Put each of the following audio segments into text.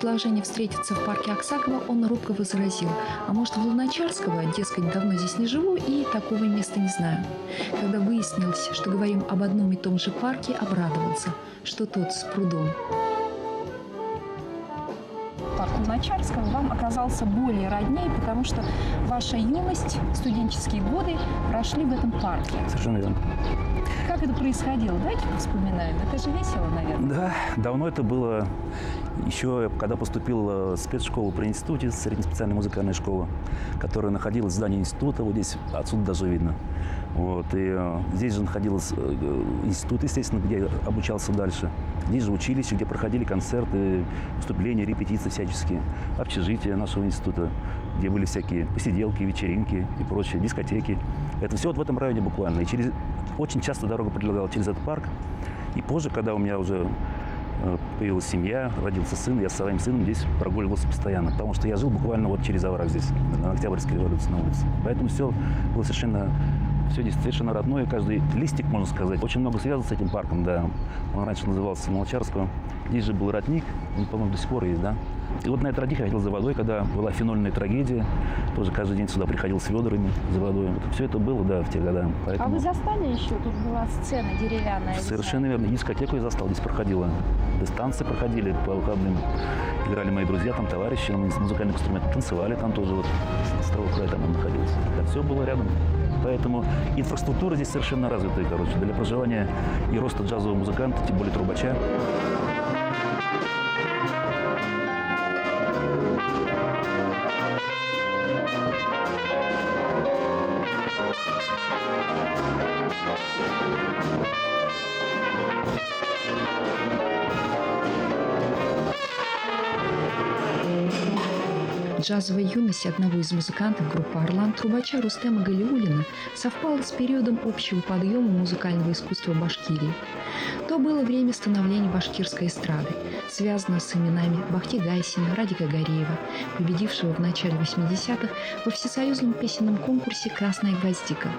предложение встретиться в парке Аксакова, он робко возразил: а может, в Луначарского, дескать, давно здесь не живу и такого места не знаю. Когда выяснилось, что говорим об одном и том же парке, обрадовался, что тот с прудом. Парк Луначарского вам оказался более роднее, потому что ваша юность, студенческие годы прошли в этом парке. Совершенно верно. Как это происходило? Давайте вспоминаем. Это же весело, наверное. Да, давно это было. Еще когда поступил в спецшколу при институте, среднеспециальная музыкальная школа, которая находилась в здании института, вот здесь отсюда даже видно. Вот, и здесь же находился институт, естественно, где я обучался дальше. Здесь же училище, где проходили концерты, выступления, репетиции всяческие, общежития нашего института, где были всякие посиделки, вечеринки и прочие, дискотеки. Это все вот в этом районе буквально. И очень часто дорога пролегала через этот парк. И позже, когда у меня уже появилась семья, родился сын, я со своим сыном здесь прогуливался постоянно, потому что я жил буквально вот через овраг здесь, на Октябрьской революции, на улице. Поэтому все было все здесь совершенно родное, каждый листик, можно сказать. Очень много связано с этим парком, да. Он раньше назывался Луначарского. Здесь же был родник, он, по-моему, до сих пор есть, да. И вот на этот родник я ходил за водой, когда была фенольная трагедия. Тоже каждый день сюда приходил с ведрами за водой. Вот все это было, да, в те годы. Поэтому... А вы застали еще? Тут была сцена деревянная. Совершенно верно. Дискотеку я застал, здесь проходила. Станции проходили по выходным. Играли мои друзья, там товарищи, музыкальных инструментов. Танцевали там тоже, вот, с того края там он находился. Да, все было рядом. Поэтому инфраструктура здесь совершенно развитая, короче, для проживания и роста джазового музыканта, тем более трубача. Джазовая юность одного из музыкантов группы «Орлан», трубача Рустема Галиуллина, совпала с периодом общего подъема музыкального искусства Башкирии. То было время становления башкирской эстрады, связанное с именами Бахти Гайсина, Радика Гареева, победившего в начале 80-х во всесоюзном песенном конкурсе «Красная гвоздика».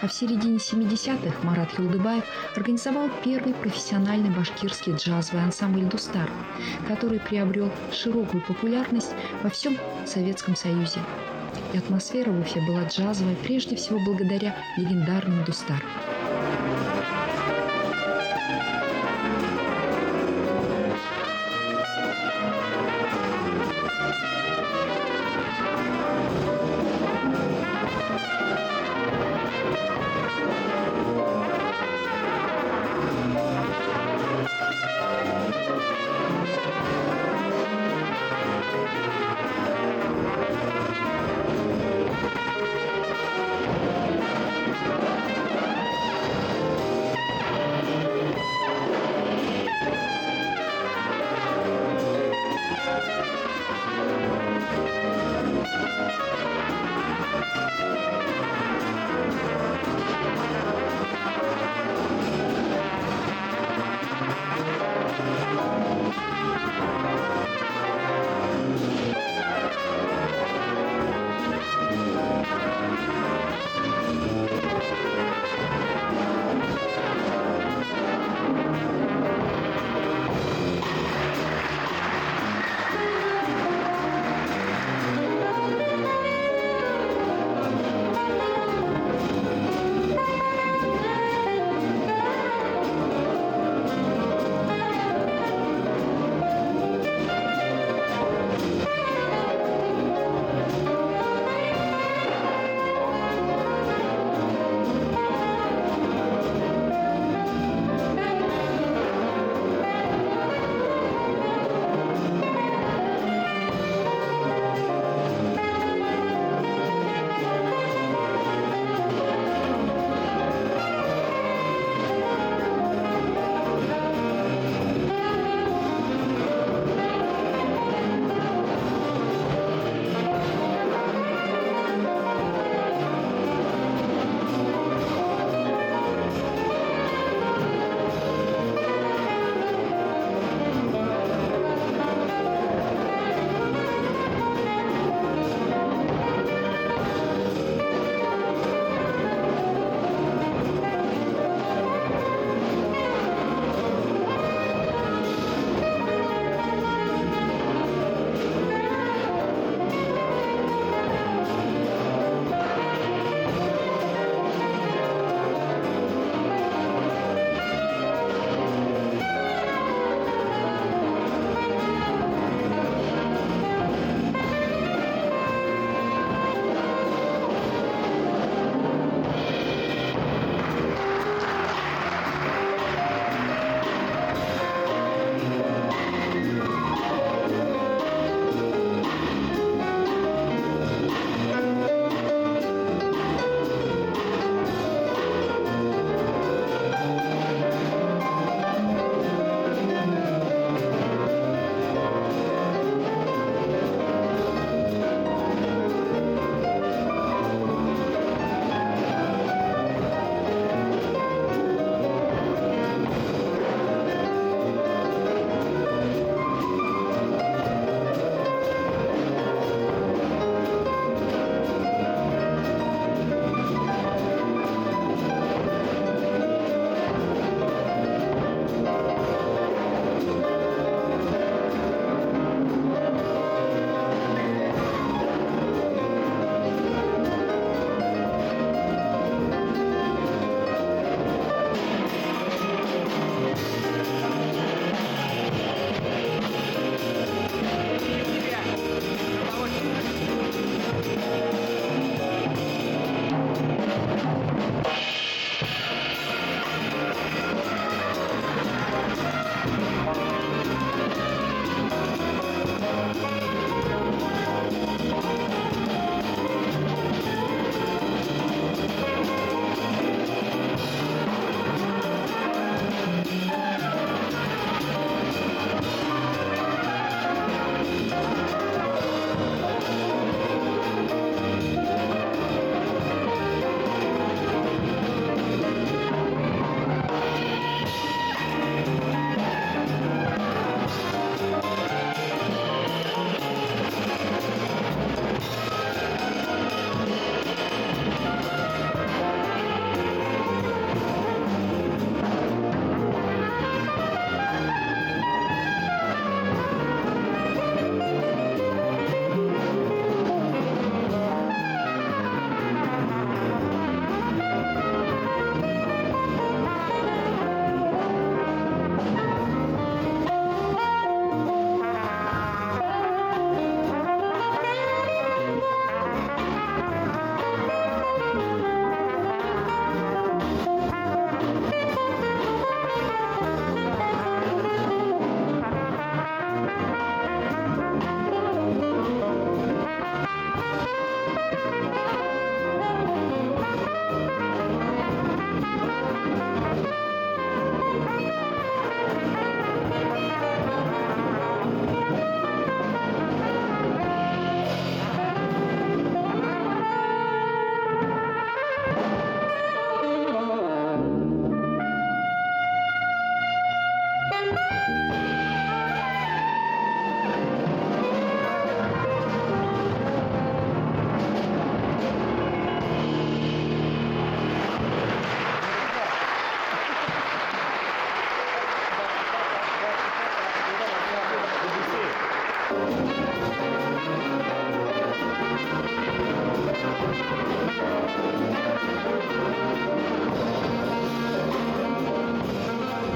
А в середине 70-х Марат Юлдыбаев организовал первый профессиональный башкирский джазовый ансамбль «Дустар», который приобрел широкую популярность во всем Советском Союзе. И атмосфера в Уфе была джазовой прежде всего благодаря легендарным «Дустар».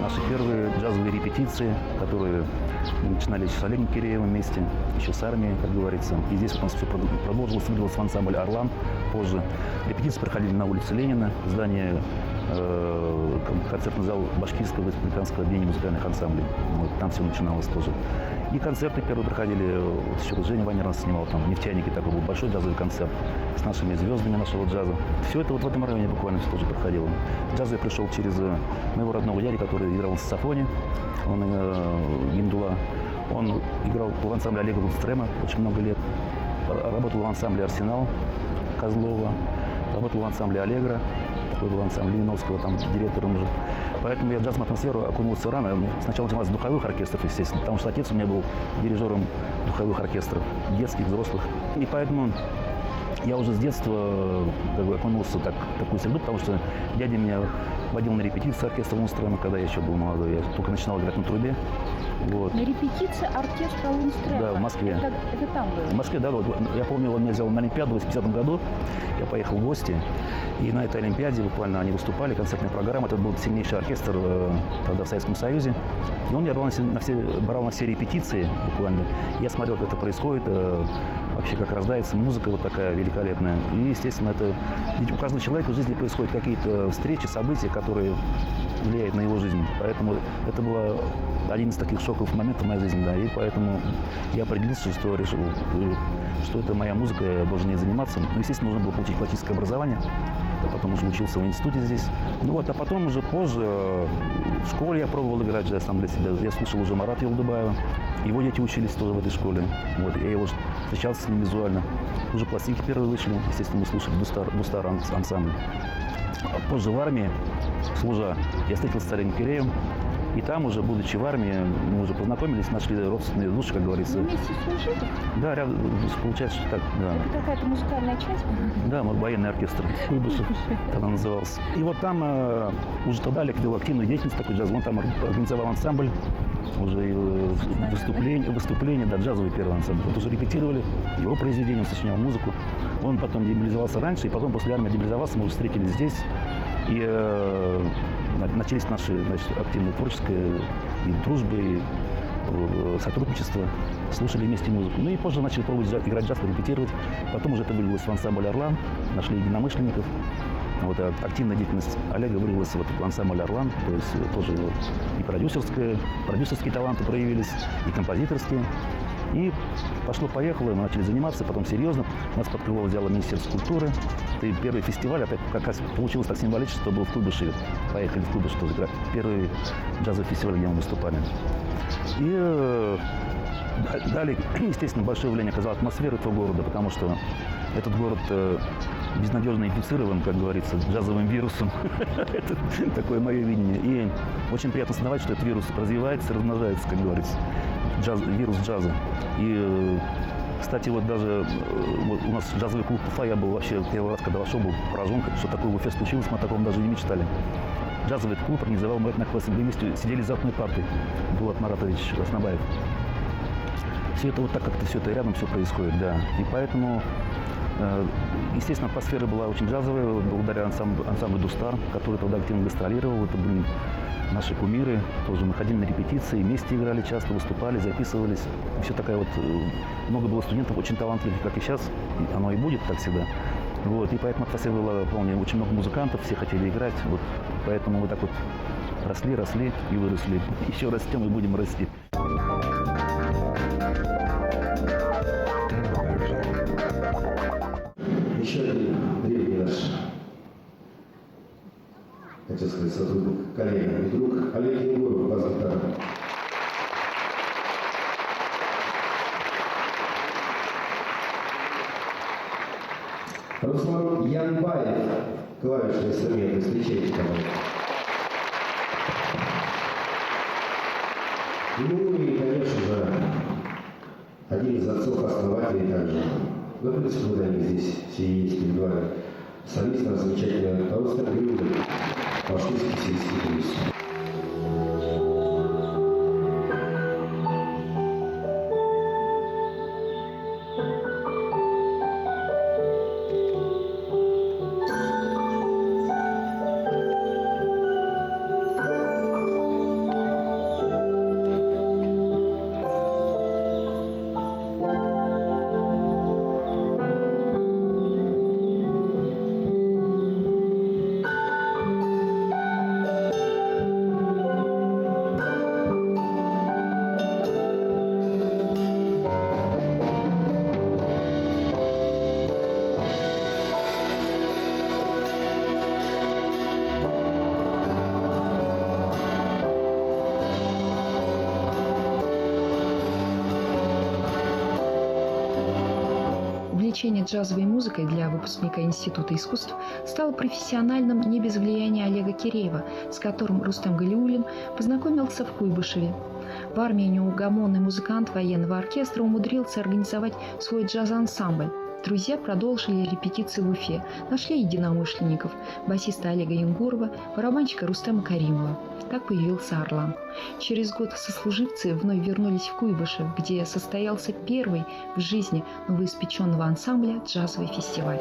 Наши первые джазовые репетиции, которые мы начинали с Олегом Киреевым вместе, еще с армией, как говорится. И здесь у нас все продолжилось, выделился ансамбль «Орлан» позже. Репетиции проходили на улице Ленина, здание, концертный зал Башкирского республиканского объединения музыкальных ансамблей. Вот, там все начиналось тоже. И концерты первые проходили, вот еще Женя Ванеров снимал, там «Нефтяники», такой был большой джазовый концерт с нашими звездами нашего джаза. Все это вот в этом районе буквально все тоже проходило. Джаз я пришел через моего родного дядю, который играл на саксофоне, он Гиндула. Он играл в ансамбле Олега Гудстрема очень много лет, работал в ансамбле «Арсенал» Козлова, работал в ансамбле «Аллегро», такой был ансамбль Левиновского, там директором уже. Поэтому я в джазовую атмосферу окунулся рано. Сначала занимался с духовых оркестров, естественно, потому что отец у меня был дирижером духовых оркестров, детских, взрослых. И поэтому я уже с детства как бы окунулся в такую среду, потому что дядя меня водил на репетиции оркестра Лунстрема, когда я еще был молодой. Я только начинал играть на трубе. Вот. На репетиции оркестра Лунстрема? Да, в Москве. Это там было? В Москве, да. Вот, я помню, он меня взял на Олимпиаду в 80-м году. Я поехал в гости. И на этой Олимпиаде буквально они выступали, концертная программа. Это был сильнейший оркестр тогда в Советском Союзе. И он меня брал на все репетиции буквально. Я смотрел, как это происходит, вообще как рождается музыка вот такая великолепная. И, естественно, это ведь у каждого человека в жизни происходят какие-то встречи, события, которые влияют на его жизнь. Поэтому это был один из таких шоковых моментов в моей жизни, да. И поэтому я определился, что решил, что это моя музыка, я должен ей заниматься. Ну, естественно, нужно было получить классическое образование. Я потом уже учился в институте здесь. Ну вот, а потом уже позже в школе я пробовал играть джаз сам для себя. Я слушал уже Марата Юлдубаева. Его дети учились тоже в этой школе. Вот, я его встречался с ним визуально. Уже пластинки первые вышли. Естественно, мы слушали Дустар ансамбль. А позже в армии, служа, я встретился с Олегом Киреевым. И там уже, будучи в армии, мы уже познакомились, нашли родственные души, как говорится. Вы вместе служили? Да, рядом, получается, что так, да. Это какая-то музыкальная часть? Да, мы военный оркестр Куйбышев тогда назывался. И вот там уже тогда Олег вел активную деятельность такой джаз. Он там организовал ансамбль, уже выступления, да, джазовый первый ансамбль. Вот уже репетировали его произведения, он сочинял музыку. Он потом демобилизовался раньше, и потом после армии демобилизовался, мы уже встретились здесь. И начались наши, значит, активные творческие и дружбы, и сотрудничество, слушали вместе музыку. Ну и позже начали пробовать играть джаз, репетировать. Потом уже это вылилось в ансамбль «Орлан», нашли единомышленников. Вот, активная деятельность Олега вылилась вот в ансамбль «Орлан», то есть тоже вот, и продюсерские таланты проявились, и композиторские. И пошло-поехало, мы начали заниматься, потом серьезно. Нас под крыло взяло Министерство культуры. И первый фестиваль, опять как раз получилось так символично, что был в Куйбышеве. Поехали в Куйбышев тоже играть. Первый джазовый фестиваль, где мы выступали. И далее, естественно, большое влияние оказала атмосфера этого города, потому что этот город безнадежно инфицирован, как говорится, джазовым вирусом. Это такое мое видение. И очень приятно осознавать, что этот вирус развивается, размножается, как говорится. Вирус джаза. И, кстати, вот даже вот у нас джазовый клуб Уфа, я был вообще первый раз, когда вошел, был поражен, что такое в Уфе случилось, мы о таком даже не мечтали. Джазовый клуб организовал мы одноклассники, мы вместе сидели за одной партой, Булат Маратович Краснобаев. Все это вот так как-то все это рядом все происходит, да. И поэтому, естественно, атмосфера была очень джазовая, благодаря ансамблю «Дустар», который тогда активно гастролировал. Это были наши кумиры, тоже мы ходили на репетиции, вместе играли часто, выступали, записывались. Все такая вот, много было студентов, очень талантливых, как и сейчас, оно и будет так всегда. Вот, и поэтому атмосфера была полная, очень много музыкантов, все хотели играть, вот, поэтому мы так вот росли и выросли. Еще растем и будем расти. Еще один древний наш, хотел сказать, сотрудник, коллега и друг Олег Егоров, бас-гитара. Руслан Янбаев, клавишные инструменты, встречайте, пожалуйста. Ну и, конечно же, один из отцов-основателей также. Ну, в принципе, вот они здесь все есть, и два солиста замечательные. Таустер Грюнер, башкирский сельский турист. увлечение джазовой музыкой для выпускника Института искусств стало профессиональным не без влияния Олега Киреева, с которым Рустем Галиуллин познакомился в Куйбышеве. В армии неугомонный музыкант военного оркестра умудрился организовать свой джаз-ансамбль. Друзья продолжили репетиции в Уфе, нашли единомышленников – басиста Олега Янгурова, барабанщика Рустема Каримова. Так появился «Орлан». Через год сослуживцы вновь вернулись в Куйбышев, где состоялся первый в жизни новоиспеченного ансамбля джазовый фестиваль.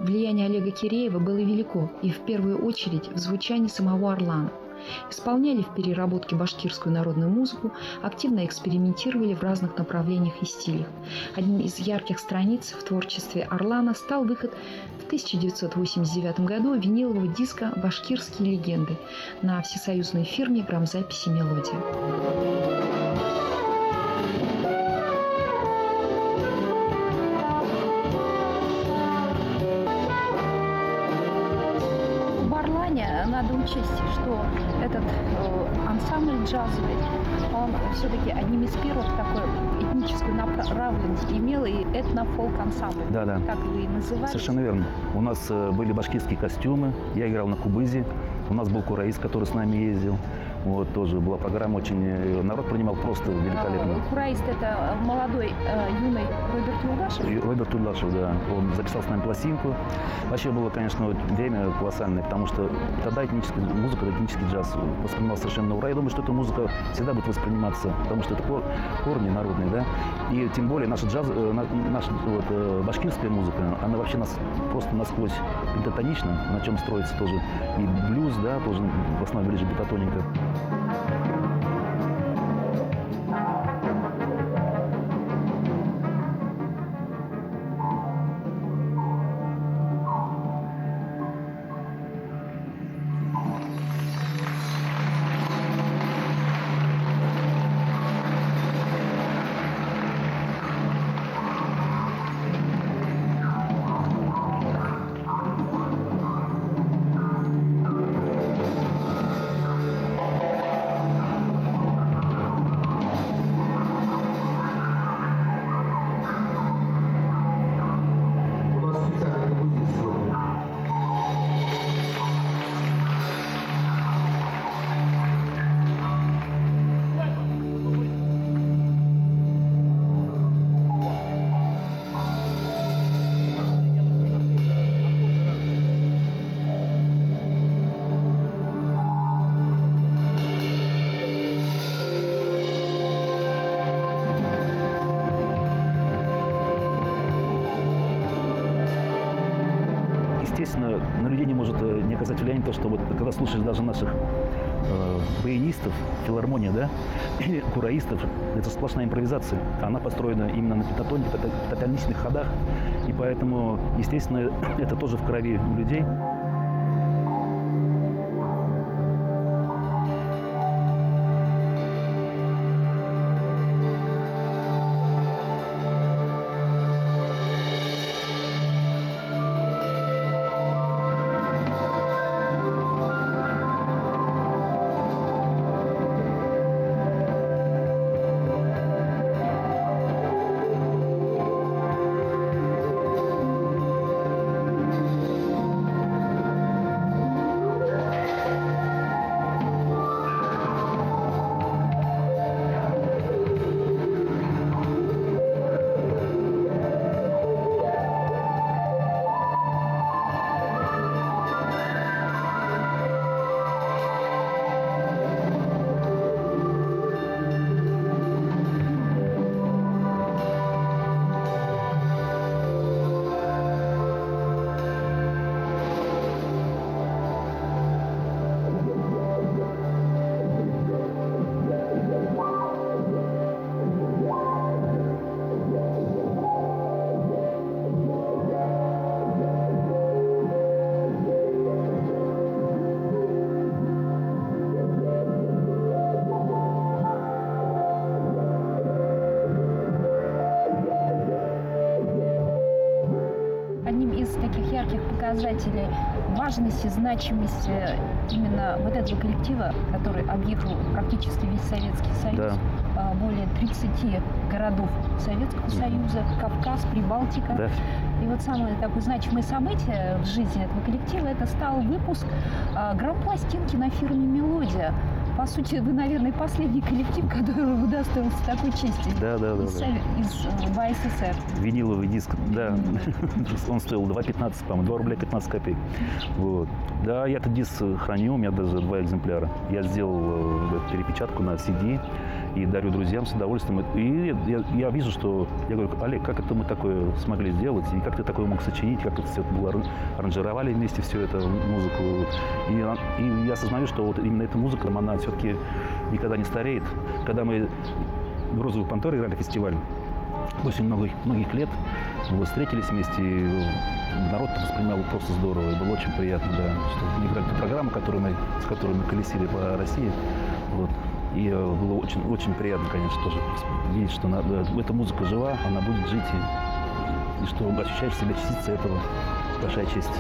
Влияние Олега Киреева было велико, и в первую очередь в звучании самого «Орлана». Исполняли в переработке башкирскую народную музыку, активно экспериментировали в разных направлениях и стилях. Одним из ярких страниц в творчестве «Орлана» стал выход в 1989 году винилового диска «Башкирские легенды» на всесоюзной фирме грамзаписи «Мелодия». Надо учесть, что этот ансамбль джазовый, он все-таки одним из первых такой этническую направленность имел, и этно-фолк-ансамбль, Да. как вы и называли. Совершенно верно. У нас были башкирские костюмы, я играл на кубызе, у нас был кураист, который с нами ездил. Вот, тоже была программа очень... Народ принимал просто великолепно. Кураист – это молодой, юный Роберт Юлдашев? Роберт Юлдашев, да. Он записал с нами пластинку. Вообще было, конечно, время колоссальное, потому что тогда этническая музыка, этнический джаз воспринимался совершенно на ура. Я думаю, что эта музыка всегда будет восприниматься, потому что это корни народные, да. И тем более наша башкирская музыка, она вообще нас просто насквозь пентатонична, на чем строится тоже и блюз, да, тоже в основном ближе пентатоника. Естественно, на людей не может не оказать влияние то, что вот когда слушаешь даже наших баянистов, филармония, да, или кураистов, это сплошная импровизация. Она построена именно на пентатонике, пентатоничных ходах, и поэтому, естественно, это тоже в крови у людей. показатели важности, значимости именно вот этого коллектива, который объехал практически весь Советский Союз, Да. более 30 городов Советского Союза, Кавказ, Прибалтика. Да. И вот самое такое значимое событие в жизни этого коллектива — это стал выпуск грампластинки на фирме «Мелодия». По сути, вы, наверное, последний коллектив, который удостоился такой чести Да. из БССР. Виниловый диск, да. Он стоил 2,15, по-моему, 2 рубля 15 копеек. Вот. Да, я этот диск храню, у меня даже 2 экземпляра. Я сделал перепечатку на CD и дарю друзьям с удовольствием. И я вижу, что... Я говорю: Олег, как это мы такое смогли сделать? И как ты такое мог сочинить? Как это все это было? Аранжировали вместе всю эту музыку. И я осознаю, что вот именно эта музыка, она все-таки никогда не стареет. Когда мы в «Розовую пантеру» играли фестиваль, после многих лет мы встретились вместе, и народ воспринимал просто здорово. И было очень приятно, да, что мы играли ту программу, с которой мы колесили по России. Вот. И было очень, очень приятно, конечно, тоже видеть, что эта музыка жива, она будет жить, и что ощущаешь себя частицей этого. Большая честь.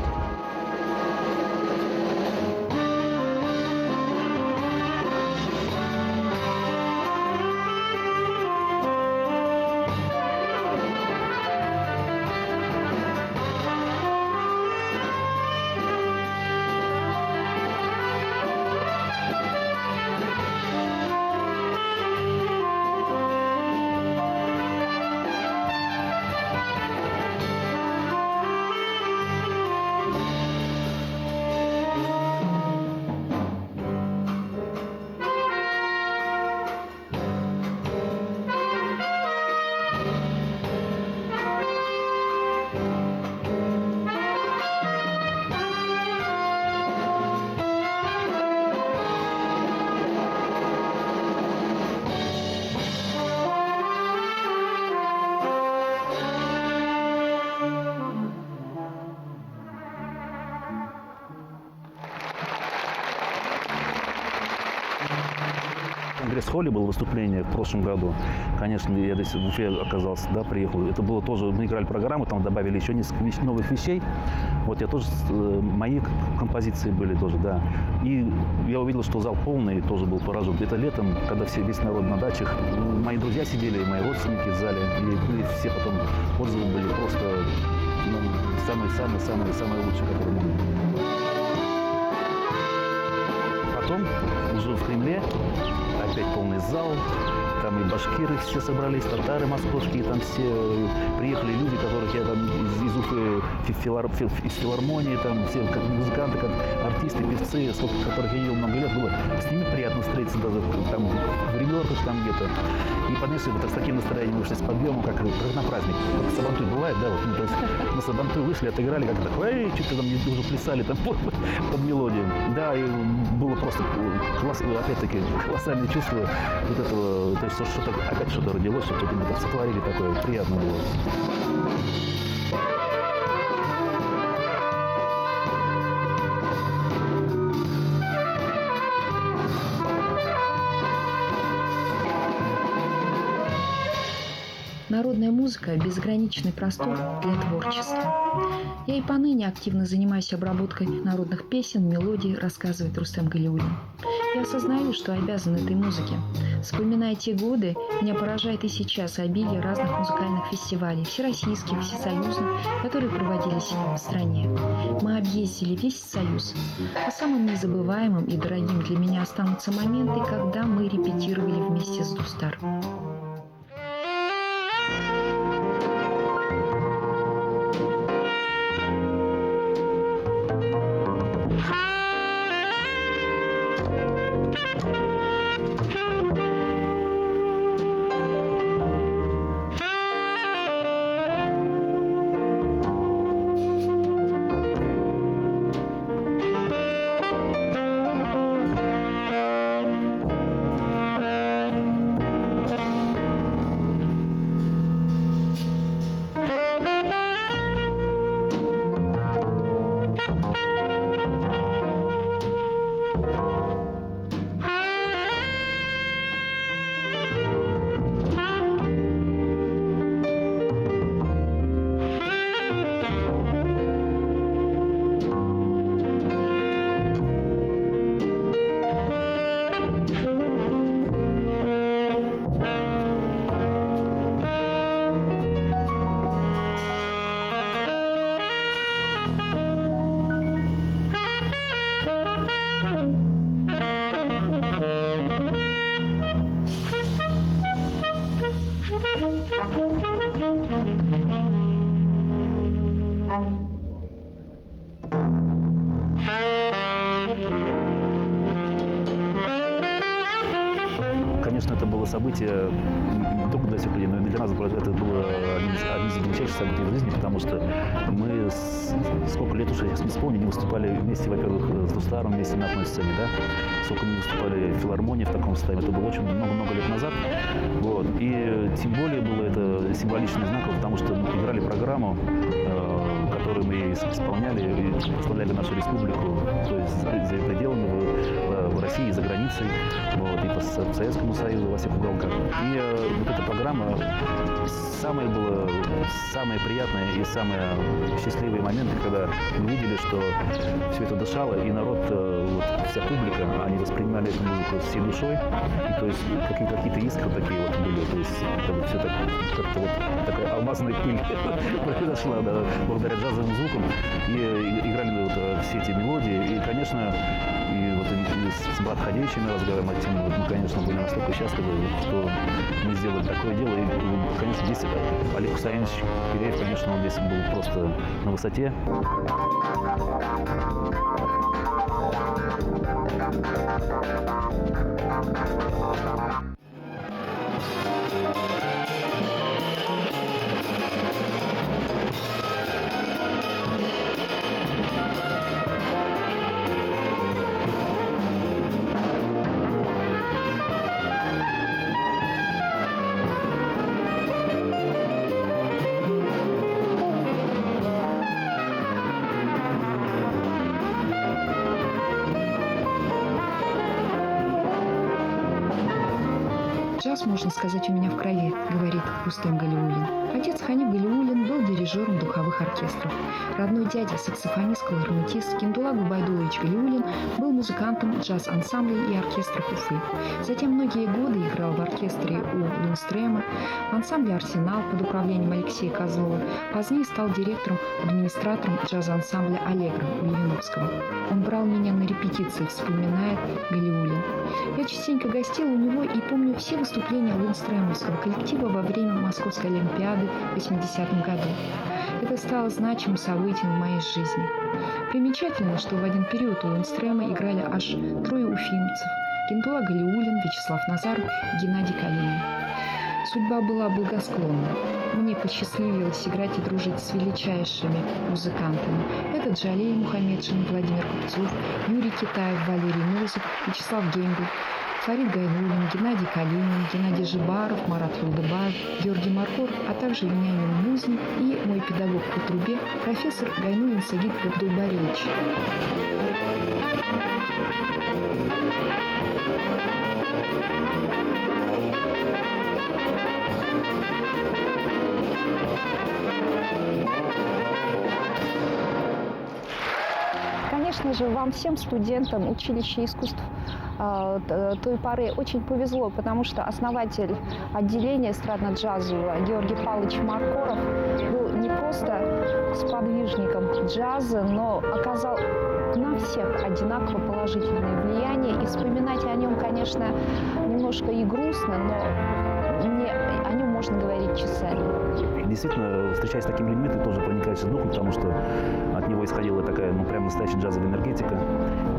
В Конгресс-холле было выступление в прошлом году. Конечно, я здесь в Уфе оказался, да, приехал. Это было тоже, мы играли программу, там добавили еще несколько новых вещей. Вот я тоже, мои композиции были тоже, да. И я увидел, что зал полный, тоже был поражен. Это летом, когда весь народ на дачах, мои друзья сидели, мои родственники в зале, и все потом отзывы были просто самые лучшие, которые могут быть. Потом уже в Кремле опять полный зал, там и башкиры все собрались, татары московские, там все приехали люди, которых я там из Уфы, из филармонии, там все как музыканты, как артисты, певцы, которых я видел много лет, было с ними приятно встретиться даже там в Ремёрках там где-то. И понесли вот с таким настроением вышли с подъемом, как на праздник. Вот Сабантуй бывает, да, вот, то есть на Сабантуй вышли, отыграли, как так, что-то там уже плясали там под мелодию. Да, и было просто опять-таки колоссальное чувство вот этого, то есть что-то, опять что-то родилось, что-то мы так сотворили такое, приятно было. Народная музыка – безграничный простор для творчества. Я и поныне активно занимаюсь обработкой народных песен, мелодий, рассказывает Рустем Галиуллин. Я осознаю, что обязан этой музыке. Вспоминая те годы, меня поражает и сейчас обилие разных музыкальных фестивалей, всероссийских, всесоюзных, которые проводились в стране. Мы объездили весь Союз. А самым незабываемым и дорогим для меня останутся моменты, когда мы репетировали вместе с Дустар. Конечно, это было событие не только для всех людей, но и для нас это было одним из величайших событий в жизни, потому что мы сколько лет уже, я не вспомню, не выступали вместе, во-первых, с Дустаром вместе на одной сцене, да, сколько мы выступали в филармонии в таком состоянии, это было очень много-много лет назад, вот, и тем более было это символично и знаково, потому что мы играли программу, которую мы исполняли и представляли нашу республику, то есть за пределами в России и за границей, вот, и по Советскому Союзу во всех уголках. И вот эта программа самые приятные и самые счастливые моменты, когда мы видели, что все это дышало, и народ, вот, вся публика, они воспринимали эту музыку всей душой, и, то есть какие-то искры такие вот были, то есть это вот все так, как-то вот такая алмазная пыль произошла, да, благодаря джазовым звукам, и играли вот все эти мелодии, и, конечно, и вот и с Брат Ходеевичем мы разговариваем о теме, мы, конечно, были настолько счастливы, что мы сделали такое дело, и, конечно, здесь Олег Хусаинович Киреев, конечно, он здесь был просто на высоте. «Джаз, можно сказать, у меня в крови», — говорит Рустем Галиуллин. Отец Ханиб Галиуллин был дирижером духовых оркестров. Родной дядя, саксофонист, кларнетист Киндулла Губайдулович Галиуллин был музыкантом джаз-ансамблей и оркестров Уфы. Затем многие годы играл в оркестре у Лундстрема, в ансамбле «Арсенал» под управлением Алексея Козлова. Позднее стал директором-администратором джаз-ансамбля «Аллегро» у Левиновского. «Он брал меня на репетиции», — вспоминает Галиуллин. «Я частенько гостил у него и помню все выступления Лундстремовского коллектива во время Московской Олимпиады в 80-м году. Это стало значимым событием в моей жизни. Примечательно, что в один период у Лундстрема играли аж 3 уфимцев – Киндулла Галиуллин, Вячеслав Назаров и Геннадий Калинин. Судьба была благосклонна. Мне посчастливилось играть и дружить с величайшими музыкантами. Это Джалей Мухаммедшин, Владимир Купцов, Юрий Китаев, Валерий Морозов, Вячеслав Гейнбург, Фарид Гайнуллин, Геннадий Калинин, Геннадий Жибаров, Марат Юлдыбаев, Георгий Марков, а также Вениамин Музин и мой педагог по трубе, профессор Гайнуллин Сагит Габдулбаревич. Конечно же, вам всем студентам училища искусств той поры очень повезло, потому что основатель отделения эстрадно-джазового Георгий Павлович Маркоров был не просто сподвижником джаза, но оказал на всех одинаково положительное влияние. И вспоминать о нем, конечно, немножко и грустно, но о нем можно говорить часами. Действительно, встречаясь с такими людьми, ты тоже проникаешься духом, потому что от него исходила такая, прям настоящая джазовая энергетика.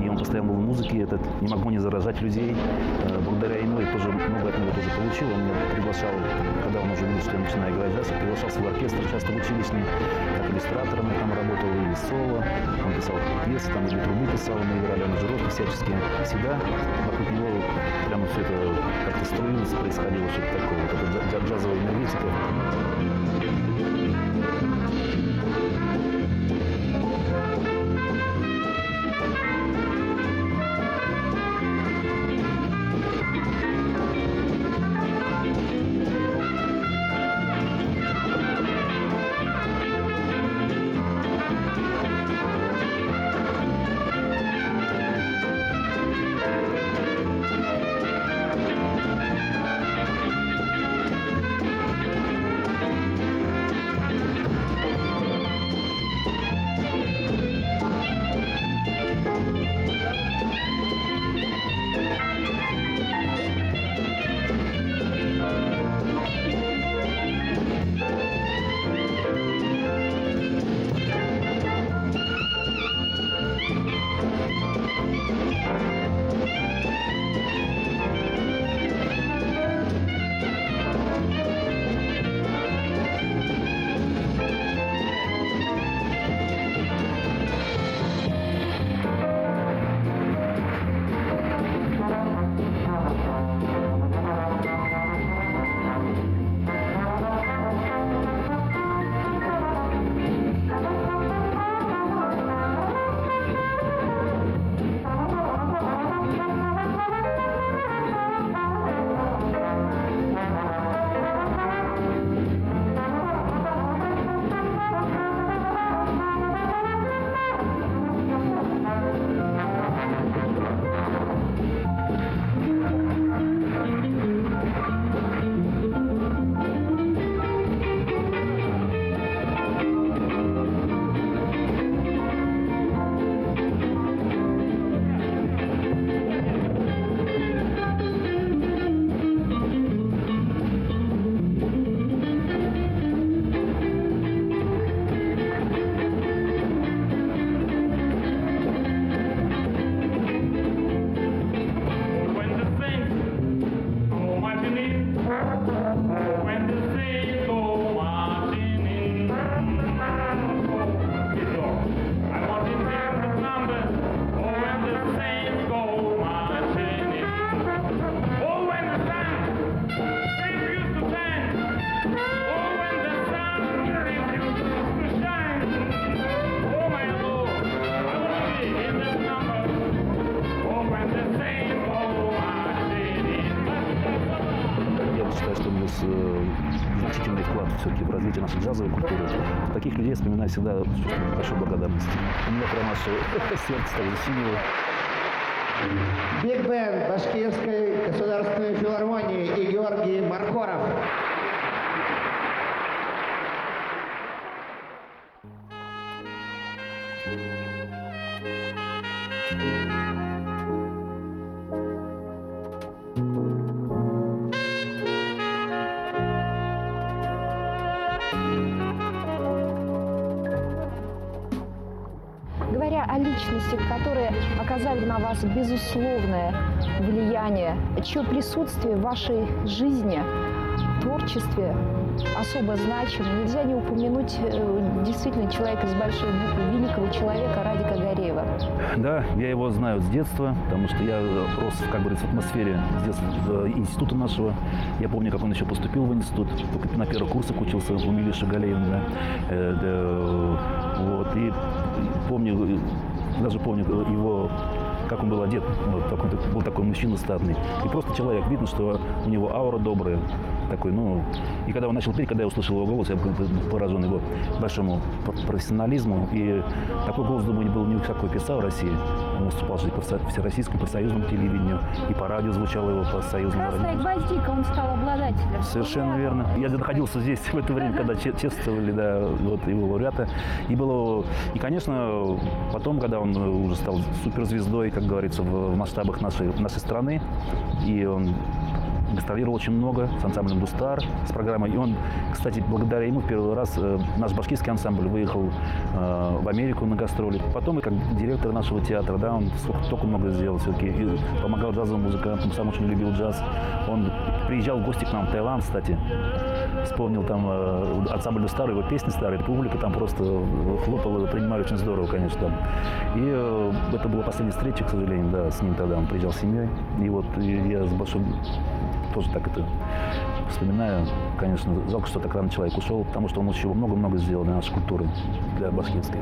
И он постоянно был в музыке, это не могло не заражать людей. Благодаря ему я тоже много от него тоже получил. Он меня приглашал, когда он уже видел, что я начинаю играть джаз, приглашал свой оркестр, часто в училищный, как иллюстратором я там работал, и соло. Он писал пьесы, там и для трубы писал, мы играли аранжировки всяческие. Всегда вокруг него прямо все это как-то струилось, происходило что-то такое. Вот эта джазовая энергетика. что внес значительный вклад все-таки в развитие нашей джазовой культуры. Таких людей вспоминаю всегда с чувством большой благодарности. У меня прямо аж сердце так защемило. Биг-бенд Башкирской государственной филармонии и Георгий Маркоров. Говоря о личностях, которые оказали на вас безусловное влияние, чье присутствие в вашей жизни, творчестве особо значимо, нельзя не упомянуть действительно человека с большой буквы, великого человека Радика Гореева. Да, я его знаю с детства, потому что я рос, как говорится, в атмосфере с детства института нашего. Я помню, как он еще поступил в институт, только на первых курсах учился у Милиши Галеевны. Вот, и помню, даже помню его, как он был одет, вот, был такой мужчина статный. И просто человек, видно, что у него аура добрая. Такой, ну, и когда он начал петь, когда я услышал его голос, я был поражен его большому профессионализму. И такой голос, думаю, не было ни у какой певца в России. Он выступал же и по всероссийскому, по союзному телевидению, и по радио звучало его по союзному радио. Красная гвоздика, он стал обладателем. Совершенно верно. Я находился здесь в это время, когда чествовали, да, вот его лауреата. И, конечно, потом, когда он уже стал суперзвездой, как говорится, в масштабах нашей страны, и он гастролировал очень много с ансамблем «Дустар», с программой. И он, кстати, благодаря ему в первый раз наш башкирский ансамбль выехал в Америку на гастроли. Потом и как директор нашего театра, да, он столько много сделал все-таки. И помогал джазовым музыкантам, сам очень любил джаз. Он приезжал в гости к нам в Таиланд, кстати. Вспомнил там ансамбль «Дустар», его песни старые, публика там просто хлопала, принимали очень здорово, конечно. И это была последняя встреча, к сожалению, да, с ним тогда. Он приезжал с семьей. И вот я с большим тоже так это вспоминаю. Конечно, жалко, что так рано человек ушел, потому что он еще много-много сделал для нашей культуры, для башкирской.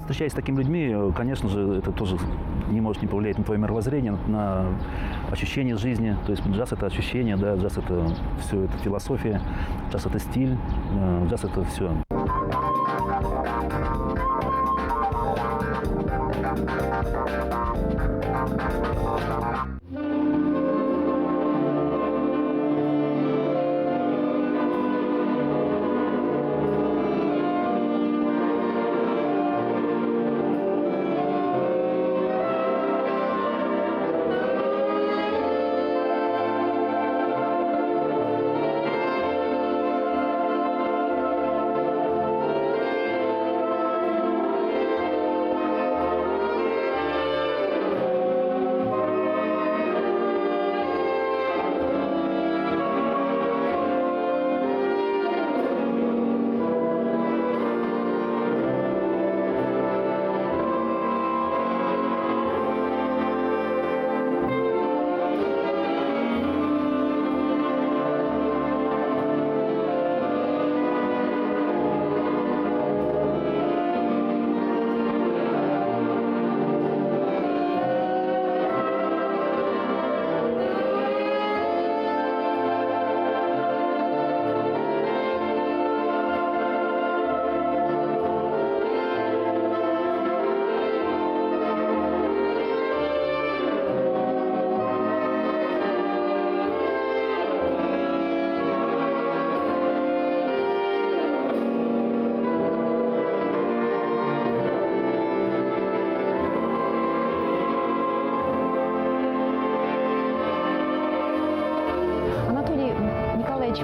Встречаясь с такими людьми, конечно же, это тоже не может не повлиять на твое мировоззрение, на ощущение жизни. То есть джаз – это ощущение, да, джаз – это все, это философия, джаз – это стиль, джаз – это все.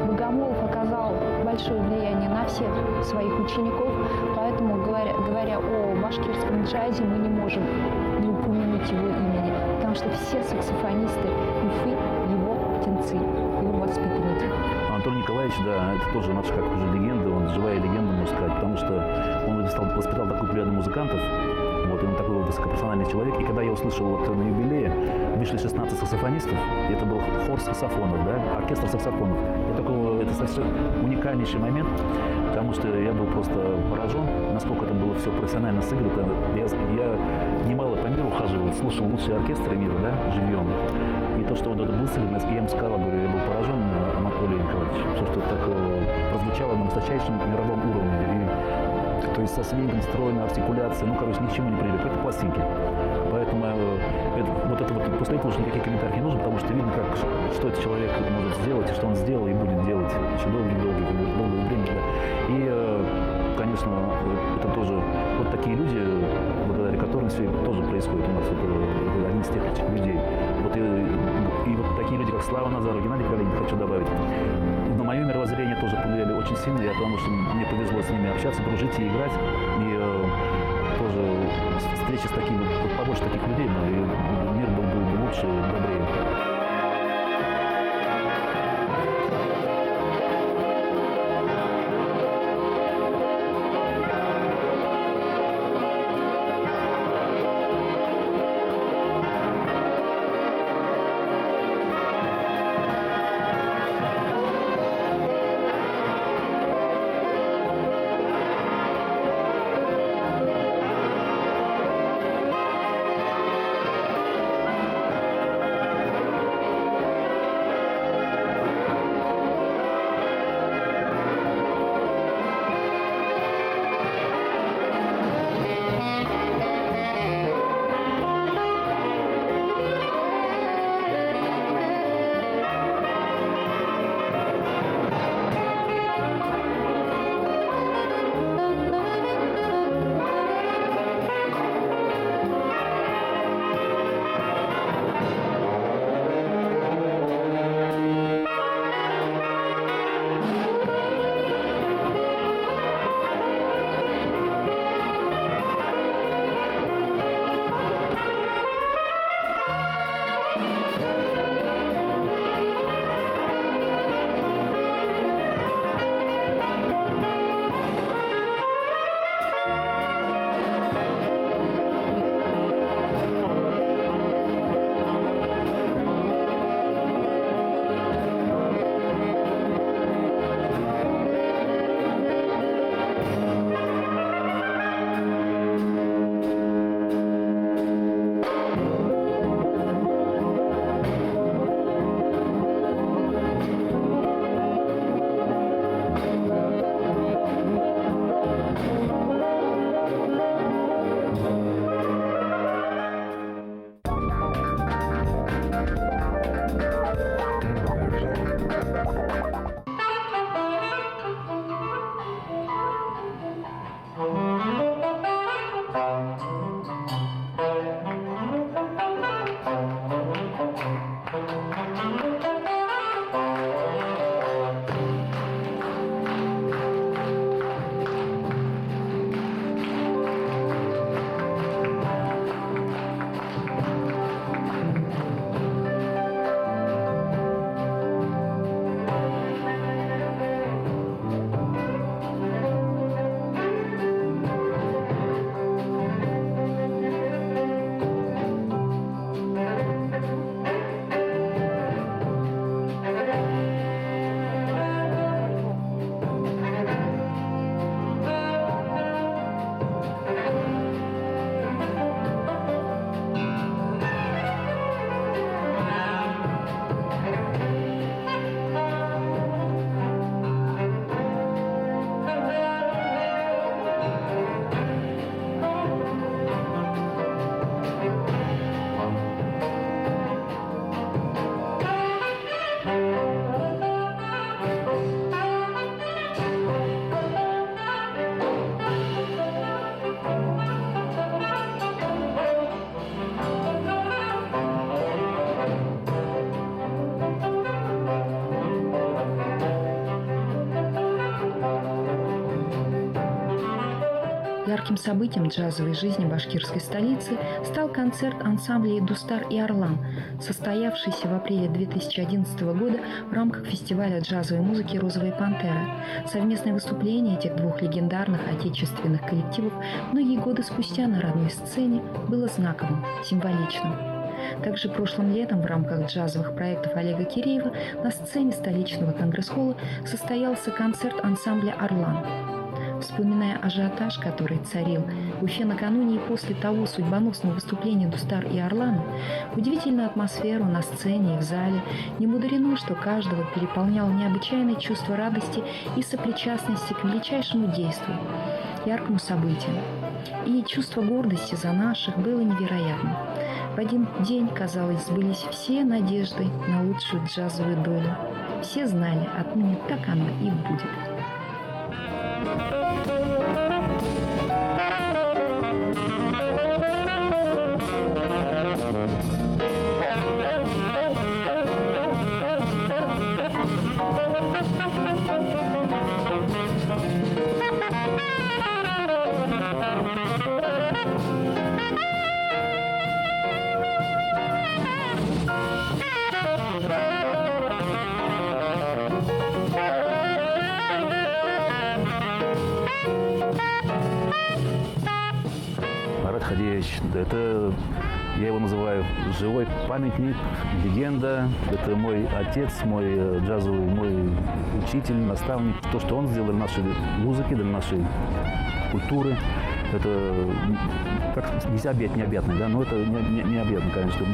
Богомолов оказал большое влияние на всех своих учеников, поэтому, говоря о башкирском джазе, мы не можем не упомянуть его имени, потому что все саксофонисты Уфы его птенцы, его воспитанники. Антон Николаевич, да, это тоже наша как уже легенда, он живая легенда, можно сказать, потому что он воспитал такую плеяду музыкантов, вот, и он такой высокопрофессиональный человек. И когда я услышал вот на юбилее, вышли 16 саксофонистов, и это был хор саксофонов, да, оркестр саксофонов. Это совсем уникальнейший момент, потому что я был просто поражен, насколько это было все профессионально сыграно. Я немало по миру ухаживал, слушал лучшие оркестры мира, да, живьем. И то, что вот это было сыграно, я ему сказал, говорю, я был поражен, Анатолий Николаевич, что так прозвучало на высочайшем мировом уровне. То есть со свингом, стройной артикуляцией, ну, короче, ни к чему не приведет, это пластинки. Поэтому после этого уже никаких комментариев не нужно, потому что видно, что этот человек может сделать, и что он сделал и будет делать еще долгое время. Да. И, конечно, это тоже вот такие люди, благодаря которым все тоже происходит у нас, это один из тех людей. Вот и вот такие люди, как Слава Назаров, Геннадий Калинин, хочу добавить. На мое мировоззрение тоже повлияли очень сильно, потому что мне повезло с ними общаться, дружить и играть. И тоже встречи с такими, вот побольше таких людей, и мир был бы лучше и добрее. Ярким событием джазовой жизни башкирской столицы стал концерт ансамблей «Дустар» и «Орлан», состоявшийся в апреле 2011 года в рамках фестиваля джазовой музыки «Розовая пантера». Совместное выступление этих двух легендарных отечественных коллективов многие годы спустя на родной сцене было знаковым, символичным. Также прошлым летом в рамках джазовых проектов Олега Киреева на сцене столичного конгресс-холла состоялся концерт ансамбля «Орлан». Вспоминая ажиотаж, который царил в Уфе накануне и после того судьбоносного выступления «Дустар» и «Орлана», удивительную атмосферу на сцене и в зале, не мудрено, что каждого переполняло необычайное чувство радости и сопричастности к величайшему действию, яркому событию. И чувство гордости за наших было невероятным. В один день, казалось, сбылись все надежды на лучшую джазовую долю. Все знали, отныне так оно и будет. Марат Хадеевич, это, я его называю, живой памятник, легенда. Это мой отец, мой джазовый, мой учитель, наставник. То, что он сделал для нашей музыки, для нашей культуры, это как нельзя объять необъятное, да, но это необъятно, конечно.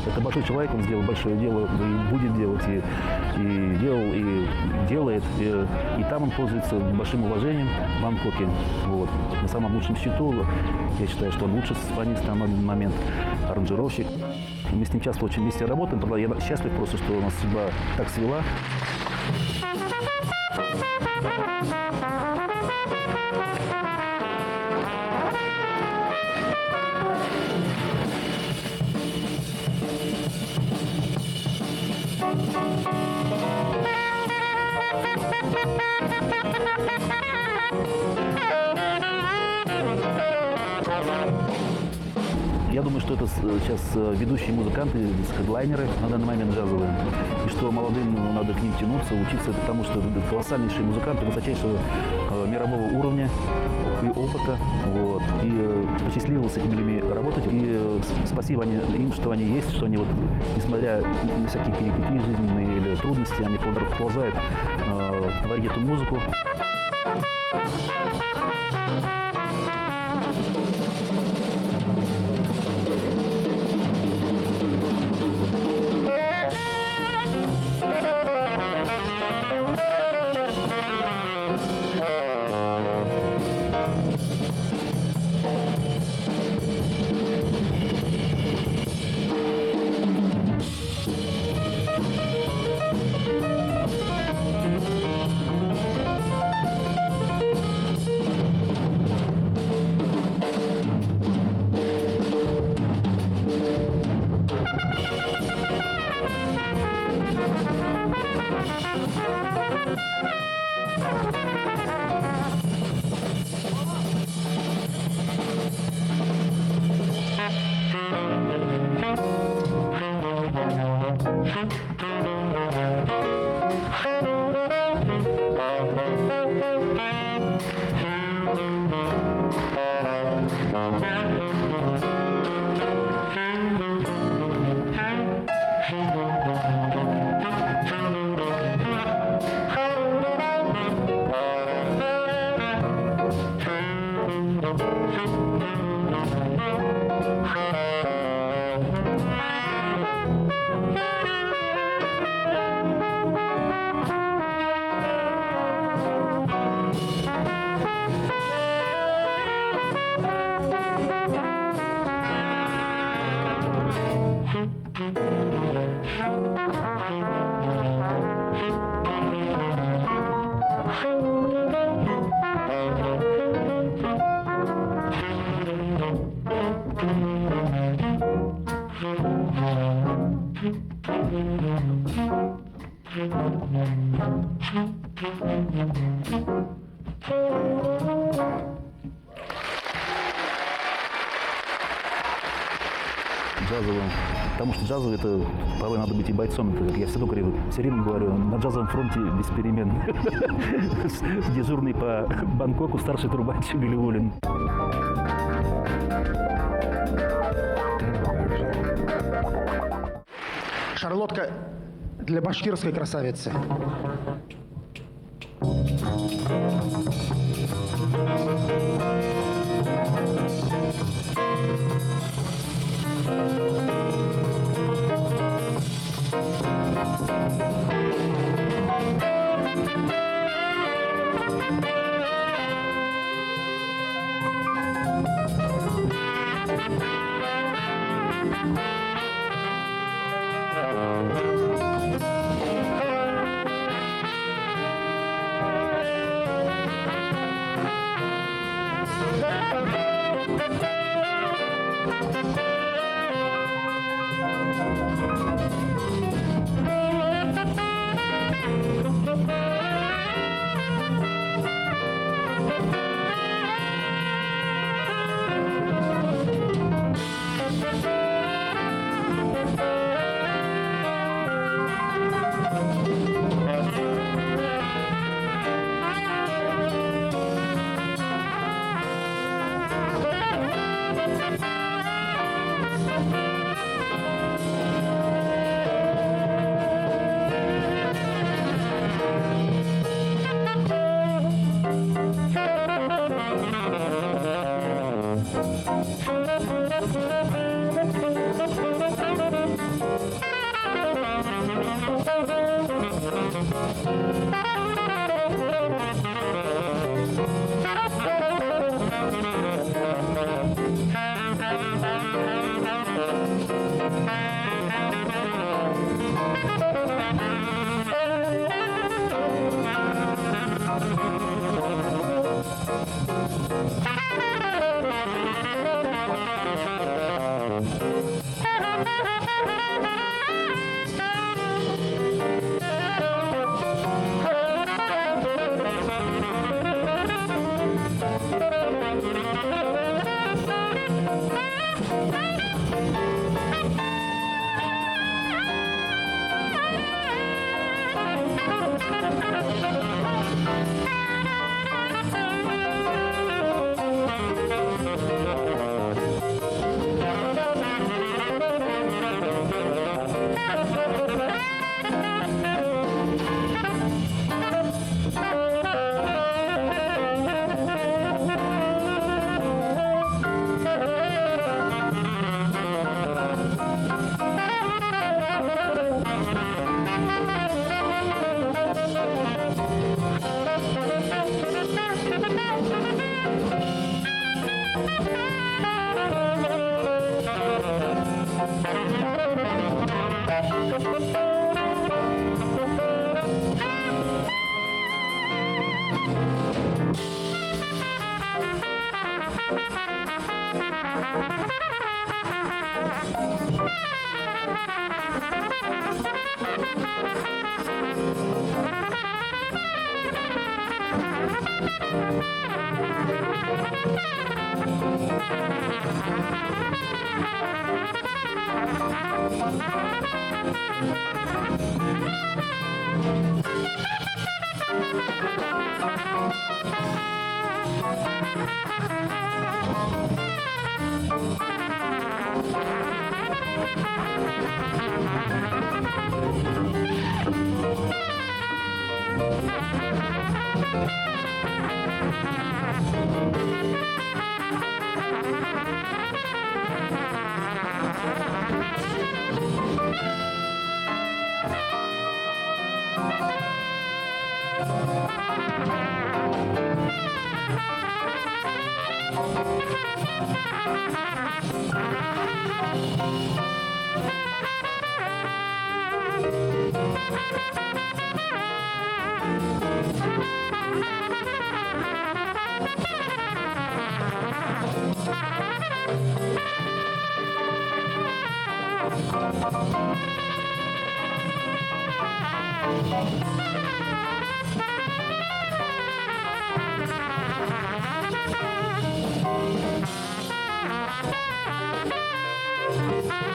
Это большой человек, он сделал большое дело, и будет делать, и делал, и делает. И там он пользуется большим уважением в Бангкоке. Вот. На самом лучшем счету, я считаю, что он лучший саксофонист на данный момент, аранжировщик. Мы с ним часто очень вместе работаем, тогда я счастлив просто, что у нас судьба так свела. Я думаю, что это сейчас ведущие музыканты, хедлайнеры на данный момент джазовые, и что молодым надо к ним тянуться, учиться, потому что это колоссальнейшие музыканты высочайшего мирового уровня и опыта. Вот. И посчастливилось с этими людьми работать. И спасибо им, что они есть, что они, вот, несмотря на всякие перипетии жизненные или трудности, они продолжают творить эту музыку. Thank you. джазовым. Потому что джазовый это порой надо быть и бойцом. Это, как я всегда говорю, все время говорю, на джазовом фронте без перемен. Дежурный по Бангкоку старший трубач Галиуллин. Шарлотка для башкирской красавицы.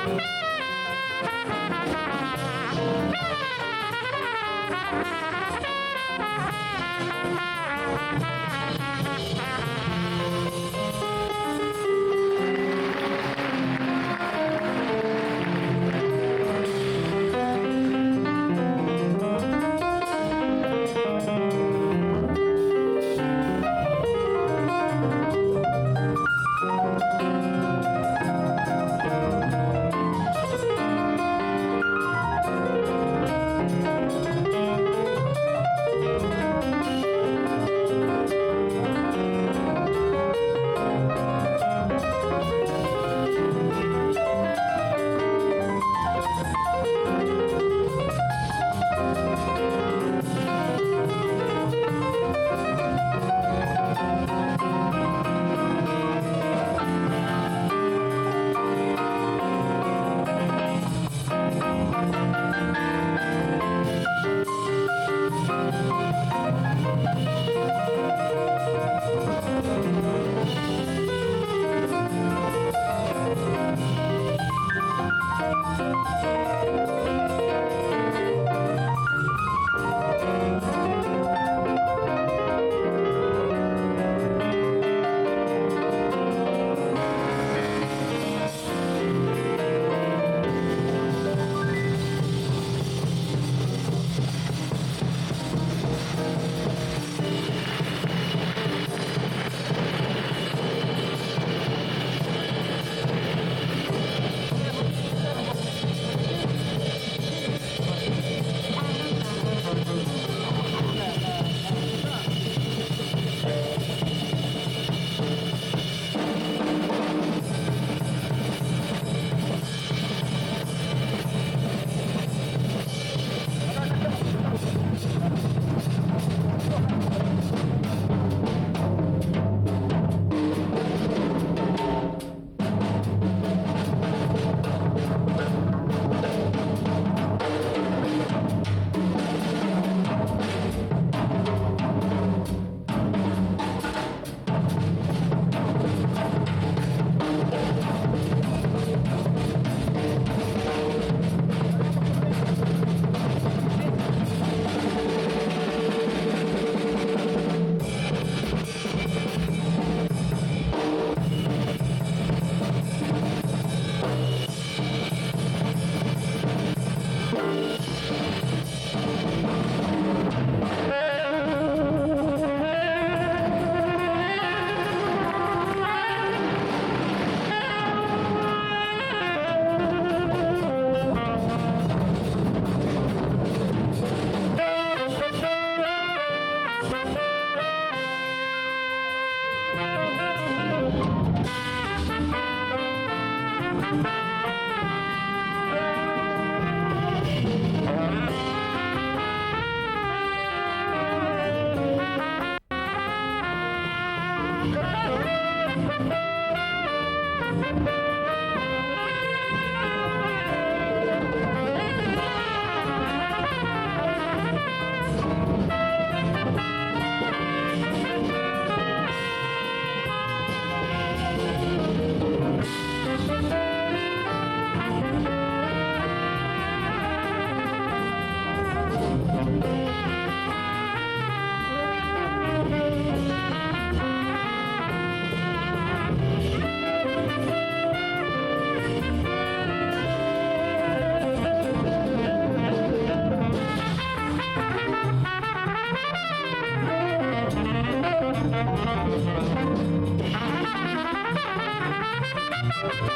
Thank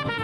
you.